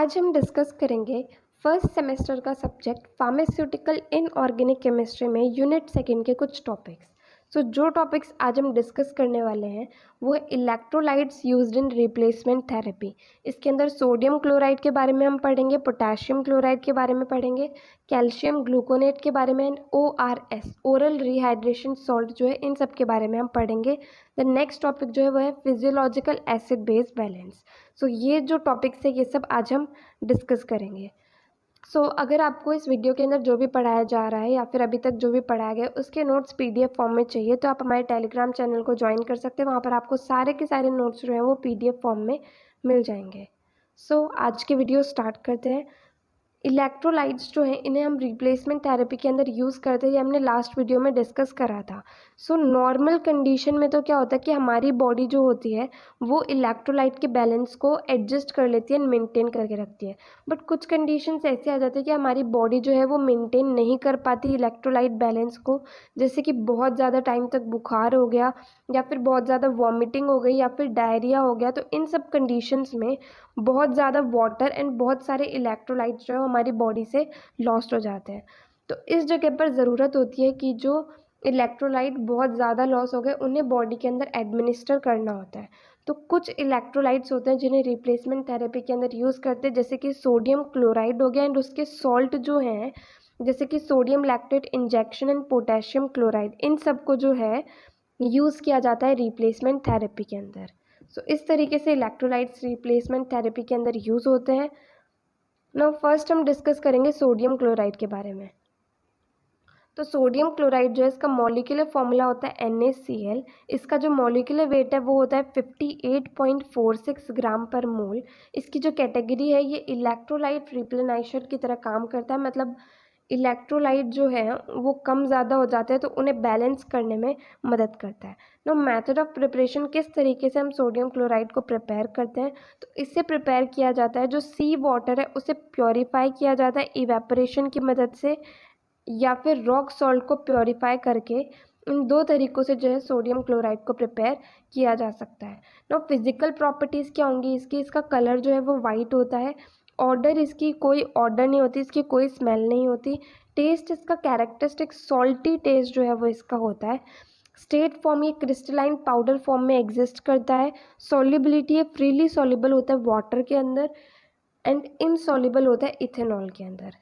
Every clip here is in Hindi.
आज हम डिस्कस करेंगे फर्स्ट सेमेस्टर का सब्जेक्ट फार्मास्यूटिकल इनऑर्गेनिक केमिस्ट्री में यूनिट सेकंड के कुछ टॉपिक्स। जो टॉपिक्स आज हम डिस्कस करने वाले हैं वो है electrolytes used in replacement therapy. इसके अंदर सोडियम क्लोराइड के बारे में हम पढ़ेंगे, पोटेशियम क्लोराइड के बारे में पढ़ेंगे, कैल्शियम ग्लूकोनेट के बारे में and ORS oral rehydration salt जो है इन सब के बारे में हम पढ़ेंगे। द नेक्स्ट टॉपिक जो है वो है फिजियोलॉजिकल एसिड बेस बैलेंस। ये जो टॉपिक्स है ये सब आज हम डिस्कस करेंगे। अगर आपको इस वीडियो के अंदर जो भी पढ़ाया जा रहा है या फिर अभी तक जो भी पढ़ाया गया उसके नोट्स PDF फॉर्म में चाहिए तो आप हमारे टेलीग्राम चैनल को ज्वाइन कर सकते हैं। वहाँ पर आपको सारे के सारे नोट्स जो हैं वो PDF फॉर्म में मिल जाएंगे। आज के वीडियो स्टार्ट करते हैं। इलेक्ट्रोलाइट्स जो हैं इन्हें हम रिप्लेसमेंट थेरेपी के अंदर यूज़ करते हैं, ये हमने लास्ट वीडियो में डिस्कस करा था। नॉर्मल कंडीशन में तो क्या होता है कि हमारी बॉडी जो होती है वो इलेक्ट्रोलाइट के बैलेंस को एडजस्ट कर लेती है, मेंटेन करके रखती है। बट कुछ कंडीशंस ऐसे आ जाती है कि हमारी बॉडी जो है वो मेंटेन नहीं कर पाती इलेक्ट्रोलाइट बैलेंस को, जैसे कि बहुत ज़्यादा टाइम तक बुखार हो गया या फिर बहुत ज़्यादा वॉमिटिंग हो गई या फिर डायरिया हो गया। तो इन सब कंडीशंस में बहुत ज़्यादा वाटर एंड बहुत सारे इलेक्ट्रोलाइट्स जो है हमारी बॉडी से लॉस्ट हो जाते हैं। तो इस जगह पर ज़रूरत होती है कि जो इलेक्ट्रोलाइट बहुत ज़्यादा लॉस हो गए उन्हें बॉडी के अंदर एडमिनिस्टर करना होता है। तो कुछ इलेक्ट्रोलाइट्स होते हैं जिन्हें रिप्लेसमेंट थेरेपी के अंदर यूज़ करते हैं, जैसे कि सोडियम क्लोराइड हो गया एंड उसके सॉल्ट जो हैं जैसे कि sodium lactate injection and potassium chloride, इन सब को जो है यूज़ किया जाता है रिप्लेसमेंट थेरेपी के अंदर। इस तरीके से इलेक्ट्रोलाइट्स रिप्लेसमेंट थेरेपी के अंदर यूज़ होते हैं। नाउ फर्स्ट हम डिस्कस करेंगे सोडियम क्लोराइड के बारे में। सोडियम क्लोराइड जो है इसका मॉलिक्यूलर फॉर्मूला होता है NaCl। इसका जो मॉलिक्यूलर वेट है वो होता है 58.46 ग्राम पर मोल। इसकी जो कैटेगरी है ये इलेक्ट्रोलाइट रिप्लेनाइजर की तरह काम करता है, मतलब इलेक्ट्रोलाइट जो है वो कम ज़्यादा हो जाते हैं तो उन्हें बैलेंस करने में मदद करता है। नो मेथड ऑफ प्रिपरेशन, किस तरीके से हम सोडियम क्लोराइड को प्रिपेयर करते हैं, तो इससे प्रिपेयर किया जाता है जो सी वाटर है उसे प्योरीफाई किया जाता है इवेपोरेशन की मदद से या फिर रॉक सॉल्ट को प्योरीफाई करके। इन दो तरीक़ों से जो है सोडियम क्लोराइड को प्रिपेयर किया जा सकता है। नो फिज़िकल प्रॉपर्टीज़ क्या होंगी इसकी, इसका कलर जो है वो वाइट होता है, ऑर्डर इसकी कोई ऑर्डर नहीं होती, इसकी कोई स्मेल नहीं होती, टेस्ट इसका कैरेक्टरिस्टिक सॉल्टी टेस्ट जो है वो इसका होता है, स्टेट फॉर्म ये क्रिस्टलाइन पाउडर फॉर्म में एग्जिस्ट करता है, सॉल्युबिलिटी ये फ्रीली सॉल्युबल होता है वाटर के अंदर एंड इनसॉल्युबल होता है इथेनॉल के अंदर।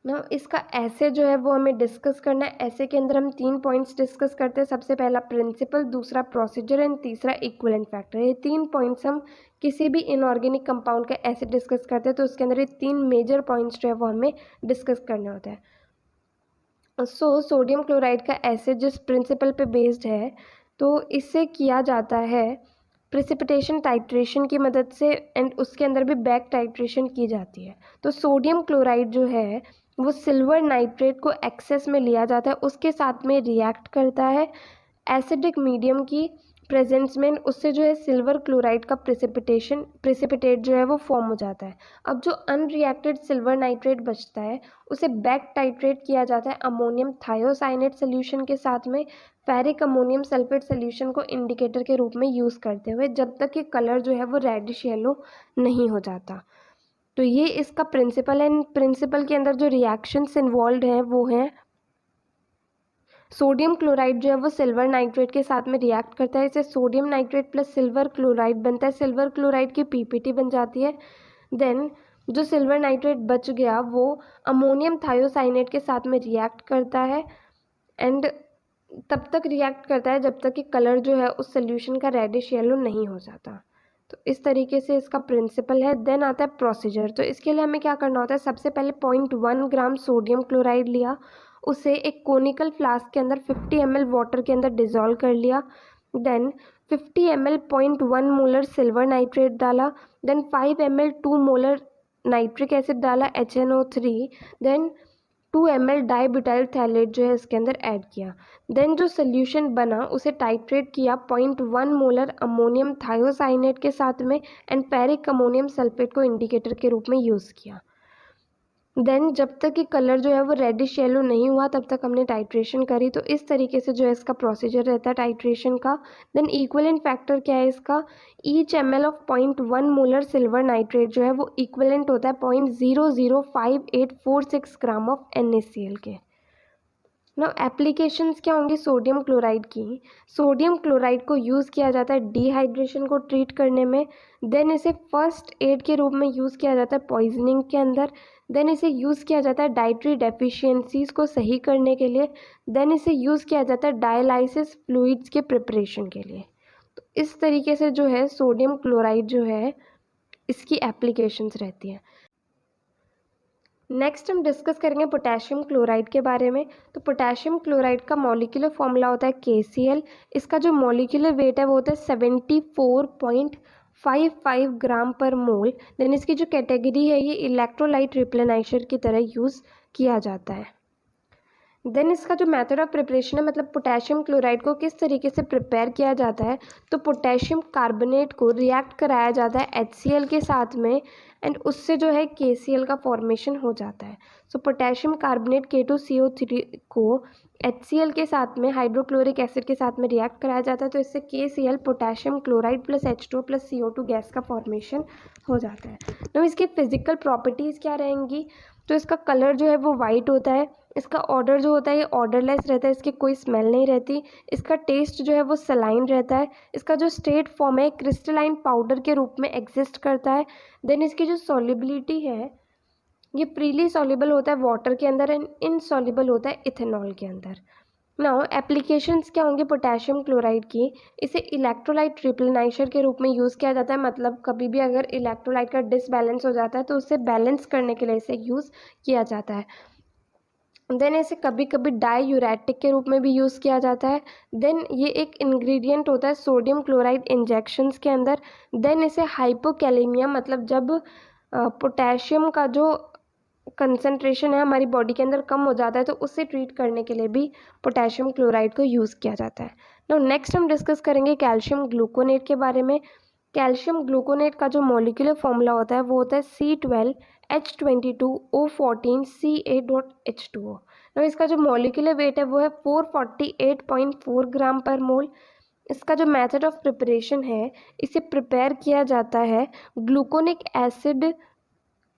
ना इसका ऐसे जो है वो हमें डिस्कस करना है। ऐसे के अंदर हम 3 पॉइंट्स डिस्कस करते हैं, सबसे पहला प्रिंसिपल, दूसरा प्रोसीजर एंड तीसरा इक्विवेलेंट फैक्टर। ये 3 पॉइंट्स हम किसी भी इनऑर्गेनिक कंपाउंड का ऐसे डिस्कस करते हैं तो उसके अंदर ये 3 मेजर पॉइंट्स जो है वो हमें डिस्कस करने होते हैं। सोडियम क्लोराइड का एसिड जिस प्रिंसिपल पे बेस्ड है तो इससे किया जाता है प्रिसिपिटेशन टाइट्रेशन की मदद से एंड उसके अंदर भी बैक टाइट्रेशन की जाती है। तो सोडियम क्लोराइड जो है वो सिल्वर नाइट्रेट को एक्सेस में लिया जाता है, उसके साथ में रिएक्ट करता है एसिडिक मीडियम की प्रेजेंस में, उससे जो है सिल्वर क्लोराइड का प्रिसिपिटेट जो है वो फॉर्म हो जाता है। अब जो अनरिएक्टेड सिल्वर नाइट्रेट बचता है उसे बैक टाइट्रेट किया जाता है अमोनियम थायोसाइनेट सोल्यूशन के साथ में फेरिक अमोनियम सल्फेट सोल्यूशन को इंडिकेटर के रूप में यूज़ करते हुए, जब तक कि कलर जो है वो रेडिश येलो नहीं हो जाता। तो ये इसका प्रिंसिपल है। प्रिंसिपल के अंदर जो रिएक्शंस इन्वॉल्व हैं वो हैं सोडियम क्लोराइड जो है वो सिल्वर नाइट्रेट के साथ में रिएक्ट करता है, इसे sodium nitrate plus silver chloride बनता है, सिल्वर क्लोराइड की PPT बन जाती है। देन जो सिल्वर नाइट्रेट बच गया वो अमोनियम थायोसाइनेट के साथ में रिएक्ट करता है एंड तब तक रिएक्ट करता है जब तक कि कलर जो है उस सोल्यूशन का रेडिश येलो नहीं हो जाता। तो इस तरीके से इसका प्रिंसिपल है। देन आता है प्रोसीजर। तो इसके लिए हमें क्या करना होता है, सबसे पहले 0.1 ग्राम सोडियम क्लोराइड लिया, उसे एक कोनिकल फ्लास्क के अंदर 50 ml वाटर के अंदर डिज़ोल्व कर लिया। Then 50 ml 0.1 molar silver nitrate डाला, then 5 ml 2 molar nitric acid डाला HNO3, देन 2 ml डाईब्यूटाइल थैलेट जो है इसके अंदर ऐड किया। देन जो सोल्यूशन बना उसे टाइट्रेट किया 0.1 मोलर अमोनियम थायोसाइनेट के साथ में एंड फेरिक अमोनियम सल्फेट को इंडिकेटर के रूप में यूज़ किया। देन जब तक कि कलर जो है वो रेडिश येलो नहीं हुआ तब तक हमने टाइट्रेशन करी। तो इस तरीके से जो है इसका प्रोसीजर रहता है टाइट्रेशन का। देन इक्विवेलेंट फैक्टर क्या है इसका, each ml of 0.1 molar silver nitrate जो है वो इक्विवेलेंट होता है 0.005846 ग्राम ऑफ NaCl के। ना एप्लीकेशंस क्या होंगी सोडियम क्लोराइड की। सोडियम क्लोराइड को यूज़ किया जाता है डिहाइड्रेशन को ट्रीट करने में। देन इसे फर्स्ट एड के रूप में यूज़ किया जाता है पॉइजनिंग के अंदर। देन इसे यूज़ किया जाता है डाइटरी डेफिशिएंसीज को सही करने के लिए। देन इसे यूज़ किया जाता है डायलाइसिस फ्लूइड्स के प्रिपरेशन के लिए। तो इस तरीके से जो है सोडियम क्लोराइड जो है इसकी एप्लीकेशंस रहती हैं। नेक्स्ट हम डिस्कस करेंगे पोटेशियम क्लोराइड के बारे में। तो पोटेशियम क्लोराइड का मॉलिक्यूलर फॉर्मूला होता है KCl। इसका जो मॉलिक्यूलर वेट है वो होता है 74.55 ग्राम पर मोल। देन इसकी जो कैटेगरी है ये इलेक्ट्रोलाइट रिप्लेनाइजर की तरह यूज़ किया जाता है। देन इसका जो मेथड ऑफ प्रिपरेशन है, मतलब पोटेशियम क्लोराइड को किस तरीके से प्रिपेयर किया जाता है, तो पोटेशियम कार्बोनेट को रिएक्ट कराया जाता है HCl के साथ में एंड उससे जो है KCl का फॉर्मेशन हो जाता है। सो पोटेशियम कार्बोनेट K2CO3 को HCl के साथ में हाइड्रोक्लोरिक एसिड के साथ में रिएक्ट कराया जाता है, तो इससे KCl potassium chloride plus H2 plus CO2 gas का फॉर्मेशन हो जाता है। तो इसकी फिजिकल प्रॉपर्टीज़ क्या रहेंगी, तो इसका कलर जो है वो वाइट होता है। इसका ऑर्डर जो होता है ये ऑर्डरलेस रहता है, इसकी कोई स्मेल नहीं रहती। इसका टेस्ट जो है वो सलाइन रहता है। इसका जो स्टेट फॉर्म है क्रिस्टलाइन पाउडर के रूप में एग्जिस्ट करता है। देन इसकी जो सॉल्युबिलिटी है ये फ्रीली सॉल्युबल होता है वाटर के अंदर एंड इनसॉल्युबल होता है इथेनॉल के अंदर। नाउ एप्लीकेशंस क्या होंगे पोटेशियम क्लोराइड की, इसे इलेक्ट्रोलाइट रिप्लेनाइजर के रूप में यूज़ किया जाता है। मतलब कभी भी अगर इलेक्ट्रोलाइट का डिसबैलेंस हो जाता है तो उसे बैलेंस करने के लिए इसे यूज़ किया जाता है। देन इसे कभी कभी डाईयूरेटिक के रूप में भी यूज़ किया जाता है। देन ये एक इंग्रेडिएंट होता है सोडियम क्लोराइड इंजेक्शंस के अंदर। देन इसे हाइपोकैलेमिया, मतलब जब पोटेशियम का जो कंसंट्रेशन है हमारी बॉडी के अंदर कम हो जाता है तो उससे ट्रीट करने के लिए भी पोटेशियम क्लोराइड को यूज़ किया जाता है। नाउ नेक्स्ट हम डिस्कस करेंगे कैल्शियम ग्लूकोनेट के बारे में। कैल्शियम ग्लूकोनेट का जो मॉलिक्यूलर फॉर्मूला होता है वो होता है C12H22O14Ca.H2O। नाउ इसका जो मॉलिक्यूलर वेट है वो है 448.4 ग्राम पर मोल। इसका जो मेथड ऑफ प्रिपरेशन है, इसे प्रिपेयर किया जाता है ग्लूकोनिक एसिड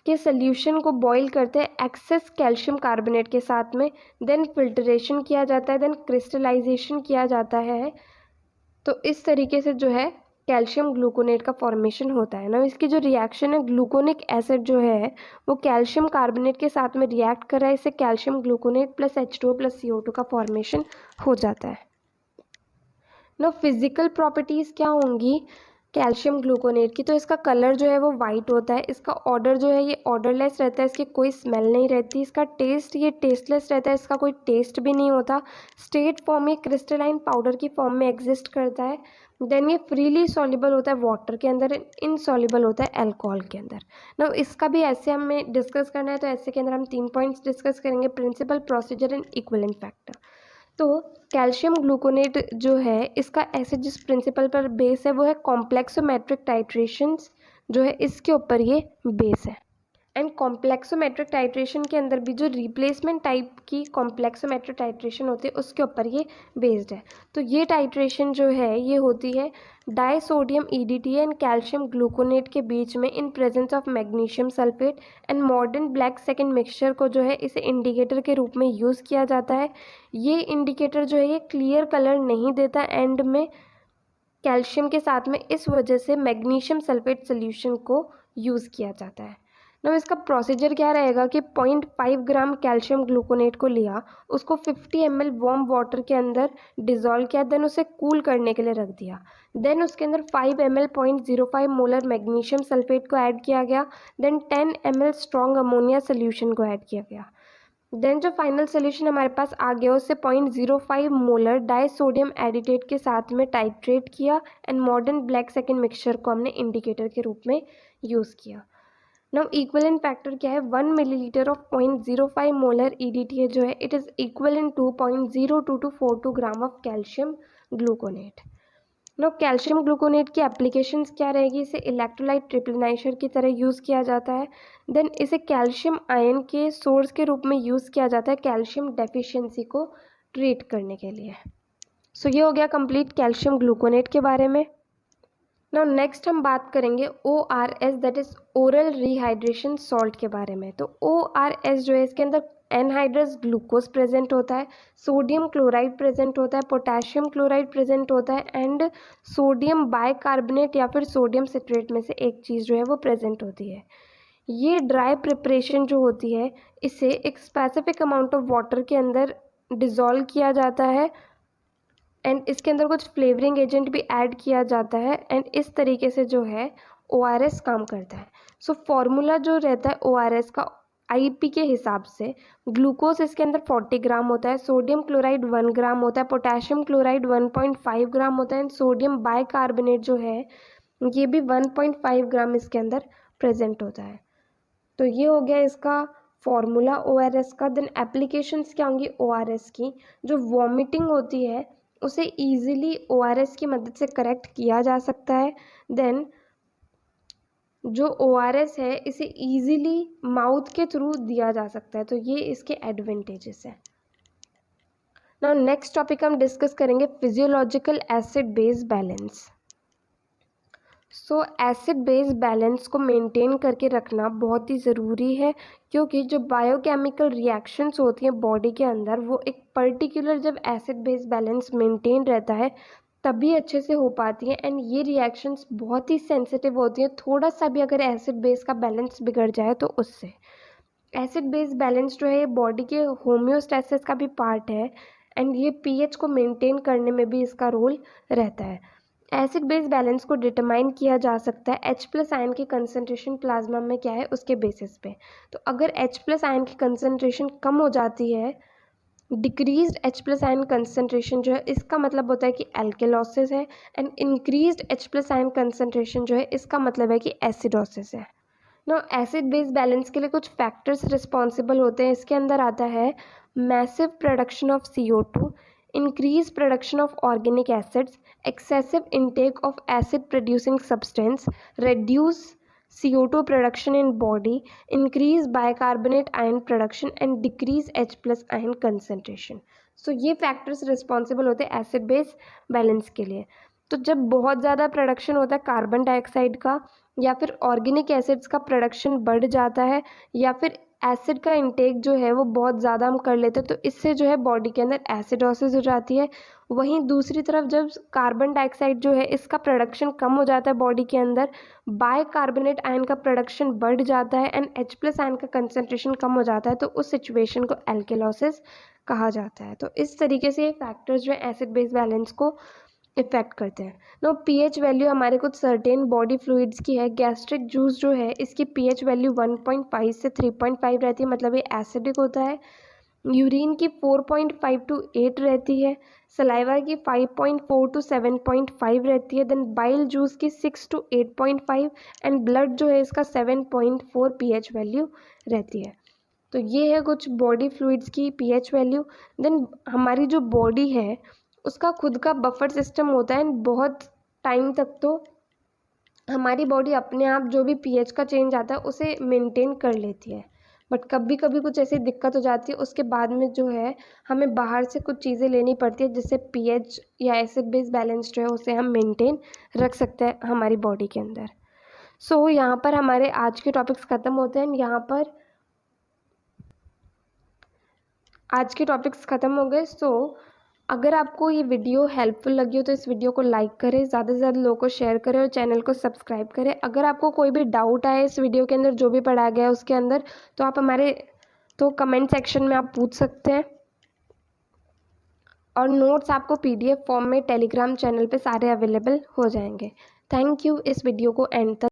के सॉल्यूशन को बॉईल करते हैं एक्सेस कैल्शियम कार्बोनेट के साथ में। देन फिल्ट्रेशन किया जाता है, देन क्रिस्टलाइजेशन किया जाता है। तो इस तरीके से जो है कैल्शियम ग्लूकोनेट का फॉर्मेशन होता है ना। इसकी जो रिएक्शन है ग्लूकोनिक एसिड जो है वो कैल्शियम कार्बोनेट के साथ में रिएक्ट कर रहा है, इससे calcium gluconate plus H2O plus CO2 का फॉर्मेशन हो जाता है ना। फिजिकल प्रॉपर्टीज़ क्या होंगी कैल्शियम ग्लूकोनेट की, तो इसका कलर जो है वो वाइट होता है। इसका ऑर्डर जो है ये ऑर्डरलेस रहता है, इसकी कोई स्मेल नहीं रहती। इसका टेस्ट ये टेस्टलेस रहता है, इसका कोई टेस्ट भी नहीं होता। स्टेट फॉर्म ये क्रिस्टलाइन पाउडर की फॉर्म में एग्जिस्ट करता है। देन ये फ्रीली सॉल्युबल होता है वाटर के अंदर, इनसॉल्युबल होता है अल्कोहल के अंदर ना। इसका भी ऐसे हमें डिस्कस करना है, तो ऐसे के अंदर हम 3 पॉइंट्स डिस्कस करेंगे, principle, procedure and equivalent factor. तो कैल्शियम ग्लूकोनेट जो है इसका ऐसे जिस प्रिंसिपल पर बेस है वो है कॉम्प्लेक्सोमेट्रिक टाइट्रेशंस, जो है इसके ऊपर ये बेस है। एंड कॉम्प्लेक्सोमेट्रिक टाइट्रेशन के अंदर भी जो रिप्लेसमेंट टाइप की कॉम्प्लेक्सोमेट्रिक टाइट्रेशन होती है उसके ऊपर ये बेस्ड है। तो ये टाइट्रेशन जो है ये होती है disodium EDTA and calcium gluconate के बीच में in presence of magnesium sulphate and modern black second mixture को जो है इसे इंडिकेटर के रूप में यूज़ किया जाता है। ये इंडिकेटर जो है ये क्लियर कलर नहीं देता एंड में कैल्शियम के साथ में, इस वजह से मैग्नीशियम सल्फेट सोल्यूशन को यूज़ किया जाता है ना। इसका प्रोसीजर क्या रहेगा कि 0.5 ग्राम कैल्शियम ग्लूकोनेट को लिया, उसको 50 ml वार्म वाटर के अंदर डिज़ोल्व किया, देन उसे कूल करने के लिए रख दिया। देन उसके अंदर 5 ml 0.05 मोलर मैग्नीशियम सल्फेट को ऐड किया गया। Then 10 ml strong ammonia solution को ऐड किया गया। देन जो फाइनल सोल्यूशन हमारे पास आ गया उससे 0.05 मोलर डाइसोडियम एडिटेट के साथ में टाइट्रेट किया and modern black second mixture को हमने इंडिकेटर के रूप में यूज़ किया। नाउ इक्विवेलेंट फैक्टर क्या है, 1 मिलीलीटर ऑफ 0.05 मोलर EDTA जो है it is equivalent to 0.02242 gram of calcium gluconate. Now calcium gluconate की एप्लीकेशंस क्या रहेगी, इसे इलेक्ट्रोलाइट ट्रिप्लिनाइजर की तरह यूज़ किया जाता है। देन इसे कैल्शियम आयन के सोर्स के रूप में यूज़ किया जाता है कैल्शियम डेफिशिएंसी को ट्रीट करने के लिए। सो ये हो गया कंप्लीट कैल्शियम ग्लूकोनेट के बारे में। नाउ नेक्स्ट हम बात करेंगे ORS that is oral rehydration salt के बारे में। तो ORS जो है इसके अंदर एनहाइड्रस ग्लूकोज प्रेजेंट होता है, सोडियम क्लोराइड प्रेजेंट होता है, पोटेशियम क्लोराइड प्रेजेंट होता है एंड सोडियम बाइकार्बोनेट या फिर सोडियम सिट्रेट में से एक चीज़ जो है वो प्रेजेंट होती है। ये ड्राई प्रिपरेशन जो होती है इसे एक स्पेसिफिक अमाउंट ऑफ वाटर के अंदर डिज़ोल्व किया जाता है एंड इसके अंदर कुछ फ्लेवरिंग एजेंट भी ऐड किया जाता है एंड इस तरीके से जो है ORS काम करता है। सो फॉर्मूला जो रहता है ORS का IP के हिसाब से, ग्लूकोज इसके अंदर 40 ग्राम होता है, सोडियम क्लोराइड 1 ग्राम होता है, पोटेशियम क्लोराइड 1.5 ग्राम होता है एंड सोडियम बाइकार्बोनेट जो है ये भी 1.5 ग्राम इसके अंदर प्रेजेंट होता है। तो ये हो गया इसका फॉर्मूला ORS का। देन एप्लीकेशंस क्या होंगी ORS की, जो वॉमिटिंग होती है उसे ईजिली ORS की मदद से करेक्ट किया जा सकता है। देन जो ORS है इसे ईजिली माउथ के थ्रू दिया जा सकता है, तो ये इसके एडवांटेजेस है। नाउ नेक्स्ट टॉपिक हम डिस्कस करेंगे फिजियोलॉजिकल एसिड बेस बैलेंस। सो एसिड बेस बैलेंस को मेंटेन करके रखना बहुत ही ज़रूरी है, क्योंकि जो बायोकेमिकल रिएक्शंस होती हैं बॉडी के अंदर वो एक पर्टिकुलर जब एसिड बेस बैलेंस मेंटेन रहता है तभी अच्छे से हो पाती हैं एंड ये रिएक्शंस बहुत ही सेंसिटिव होती हैं। थोड़ा सा भी अगर एसिड बेस का बैलेंस बिगड़ जाए तो उससे एसिड बेस बैलेंस जो है ये बॉडी के होम्योस्टैसिस का भी पार्ट है एंड ये pH को मेंटेन करने में भी इसका रोल रहता है। एसिड बेस बैलेंस को डिटरमाइन किया जा सकता है H+ आयन की कंसनट्रेशन प्लाज्मा में क्या है उसके बेसिस पे। तो अगर H+ आयन की कंसनट्रेशन कम हो जाती है, डिक्रीज्ड H+ आयन कंसनट्रेशन जो है इसका मतलब होता है कि एल्केलॉसिस है and increased H+ ion concentration जो है इसका मतलब है कि एसिडोसिस है। ना एसिड बेस बैलेंस के लिए कुछ फैक्टर्स रिस्पॉन्सिबल होते हैं। इसके अंदर आता है massive production of CO2, increase production of organic acids, excessive intake of acid producing substance, reduce CO2 production in body, increase bicarbonate ion production and decrease H+ ion concentration. So ये factors responsible होते हैं एसिड बेस बैलेंस के लिए। तो जब बहुत ज़्यादा प्रोडक्शन होता है कार्बन डाइऑक्साइड का या फिर ऑर्गेनिक एसिड्स का प्रोडक्शन बढ़ जाता है या फिर एसिड का इंटेक जो है वो बहुत ज़्यादा हम कर लेते हैं तो इससे जो है बॉडी के अंदर एसिडोसिस हो जाती है। वहीं दूसरी तरफ जब कार्बन डाइऑक्साइड जो है इसका प्रोडक्शन कम हो जाता है बॉडी के अंदर, बाइकार्बोनेट आयन का प्रोडक्शन बढ़ जाता है एंड H+ आयन का कंसनट्रेशन कम हो जाता है, तो उस सिचुएशन को एल्केलॉसिस कहा जाता है। तो इस तरीके से ये फैक्टर्स जो है एसिड बेस बैलेंस को इफेक्ट करते हैं। नो pH वैल्यू हमारे कुछ सर्टेन बॉडी फ्लूइड्स की है। गैस्ट्रिक जूस जो है इसकी pH वैल्यू 1.5 से 3.5 रहती है, मतलब ये एसिडिक होता है। यूरिन की 4.5 to 8 रहती है। सलाइवा की 5.4 to 7.5 रहती है। देन बाइल जूस की 6 to 8.5 एंड ब्लड जो है इसका 7.4 pH वैल्यू रहती है। तो ये है कुछ बॉडी फ्लूइड्स की pH वैल्यू। देन हमारी जो बॉडी है उसका खुद का बफर सिस्टम होता है, बहुत टाइम तक तो हमारी बॉडी अपने आप जो भी pH का चेंज आता है उसे मेंटेन कर लेती है, बट कभी कभी कुछ ऐसी दिक्कत हो जाती है उसके बाद में जो है हमें बाहर से कुछ चीज़ें लेनी पड़ती है जिससे pH या एसिड बेस बैलेंस जो है उसे हम मेंटेन रख सकते हैं हमारी बॉडी के अंदर। सो यहाँ पर हमारे आज के टॉपिक्स ख़त्म होते हैं। यहाँ पर आज के टॉपिक्स ख़त्म हो गए। सो अगर आपको ये वीडियो हेल्पफुल लगी हो तो इस वीडियो को लाइक करें, ज़्यादा से ज़्यादा लोगों को शेयर करें और चैनल को सब्सक्राइब करें। अगर आपको कोई भी डाउट आए इस वीडियो के अंदर जो भी पढ़ाया गया है उसके अंदर, तो आप कमेंट सेक्शन में आप पूछ सकते हैं और नोट्स आपको PDF फॉर्म में टेलीग्राम चैनल पे सारे अवेलेबल हो जाएंगे। थैंक यू इस वीडियो को एंड तक